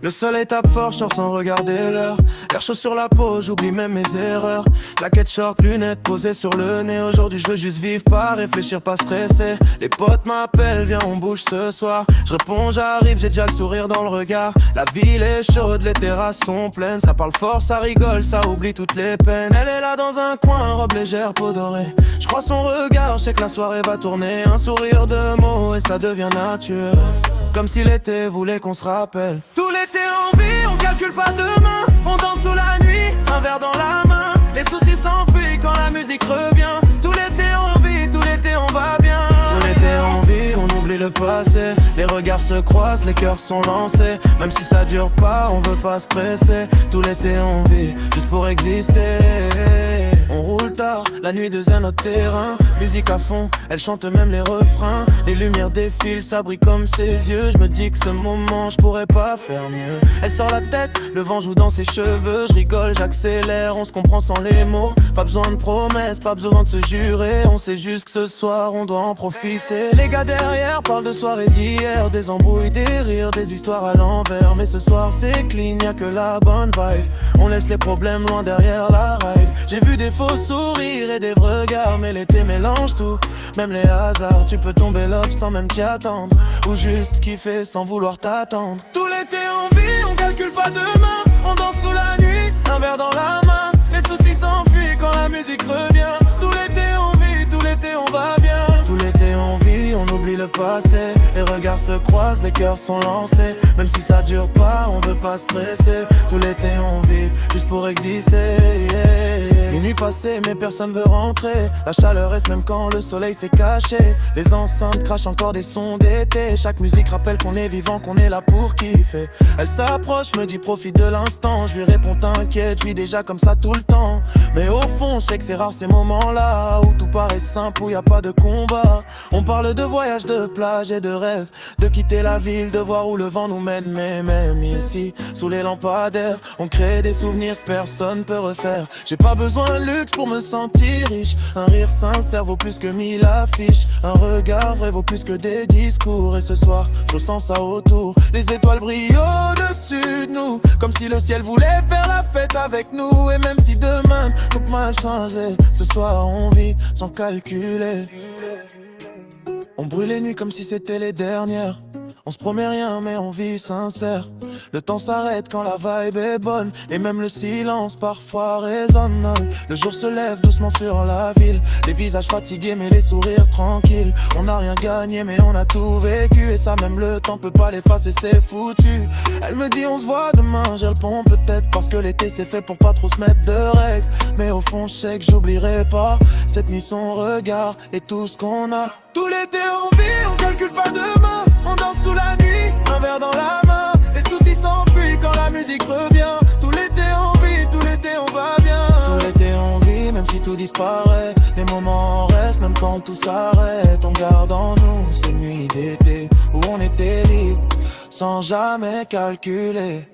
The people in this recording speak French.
Le soleil tape fort, je sors sans regarder l'heure. L'air chaud sur la peau, j'oublie même mes erreurs. Claquette short, lunettes posées sur le nez. Aujourd'hui je veux juste vivre, pas réfléchir, pas stresser. Les potes m'appellent, viens on bouge ce soir. Je réponds j'arrive, j'ai déjà le sourire dans le regard. La ville est chaude, les terrasses sont pleines. Ça parle fort, ça rigole, ça oublie toutes les peines. Elle est là dans un coin, robe légère, peau dorée. Je crois son regard, je sais que la soirée va tourner. Un sourire de mots et ça devient naturel. Comme si l'été voulait qu'on se rappelle. Tout l'été en vie, on calcule pas demain. On danse sous la nuit, un verre dans la main. Les soucis s'enfuient quand la musique revient. Tout l'été on vit, tout l'été on va bien. Tout l'été on vit, on oublie le passé. Les regards se croisent, les cœurs sont lancés. Même si ça dure pas, on veut pas se presser. Tout l'été on vit, juste pour exister. On roule tard, la nuit devient notre terrain. Musique à fond, elle chante même les refrains. Les lumières défilent, ça brille comme ses yeux. Je me dis que ce moment, je pourrais pas faire mieux. Elle sort la tête, le vent joue dans ses cheveux. Je rigole, j'accélère, on se comprend sans les mots. Pas besoin de promesses, pas besoin de se jurer. On sait juste que ce soir, on doit en profiter. Les gars derrière parlent de soirée d'hier. Des embrouilles, des rires, des histoires à l'envers. Mais ce soir c'est clean, y'a que la bonne vibe. On laisse les problèmes loin derrière la ride. J'ai vu des faux sourires et des vrais regards. Mais l'été mélange tout, même les hasards. Tu peux tomber love sans même t'y attendre. Ou juste kiffer sans vouloir t'attendre. Tout l'été on vit, on calcule pas demain. On danse sous la nuit, un verre dans la main. Les soucis s'enfuient quand la musique revient. Tout l'été on vit, tout l'été on va bien. Tout l'été on vit, on oublie le passé. Les regards se croisent, les cœurs sont lancés. Même si ça dure pas, on veut pas se presser. Tout l'été on vit, juste pour exister, yeah. Une nuit passée mais personne veut rentrer. La chaleur reste même quand le soleil s'est caché. Les enceintes crachent encore des sons d'été. Chaque musique rappelle qu'on est vivant, qu'on est là pour kiffer. Elle s'approche, me dit profite de l'instant. Je lui réponds t'inquiète, je vis déjà comme ça tout le temps. Mais au fond je sais que c'est rare ces moments-là où tout paraît simple, où y a pas de combat. On parle de voyage, de plage et de rêve. De quitter la ville, de voir où le vent nous mène. Mais même ici, sous les lampadaires, on crée des souvenirs que personne peut refaire. J'ai pas besoin de luxe pour me sentir riche. Un rire sincère vaut plus que 1000 affiches. Un regard vrai vaut plus que des discours. Et ce soir, je ressens ça autour. Les étoiles brillent au-dessus de nous, comme si le ciel voulait faire la fête avec nous. Et même si demain, tout m'a changé, ce soir on vit sans calculer. On brûle les nuits comme si c'était les dernières. On se promet rien mais on vit sincère. Le temps s'arrête quand la vibe est bonne. Et même le silence parfois résonne. Le jour se lève doucement sur la ville. Les visages fatigués mais les sourires tranquilles. On n'a rien gagné mais on a tout vécu. Et ça même le temps peut pas l'effacer, c'est foutu. Elle me dit on se voit demain, j'ai le pont peut-être. Parce que l'été c'est fait pour pas trop se mettre de règles. Mais au fond je sais que j'oublierai pas cette nuit, son regard et tout ce qu'on a. Tout l'été on vit, on calcule pas demain. On danse sous la nuit, un verre dans la main. Les soucis s'enfuient quand la musique revient. Tout l'été on vit, tout l'été on va bien. Tout l'été on vit, même si tout disparaît. Les moments restent, même quand tout s'arrête. On garde en nous ces nuits d'été où on était libre, sans jamais calculer.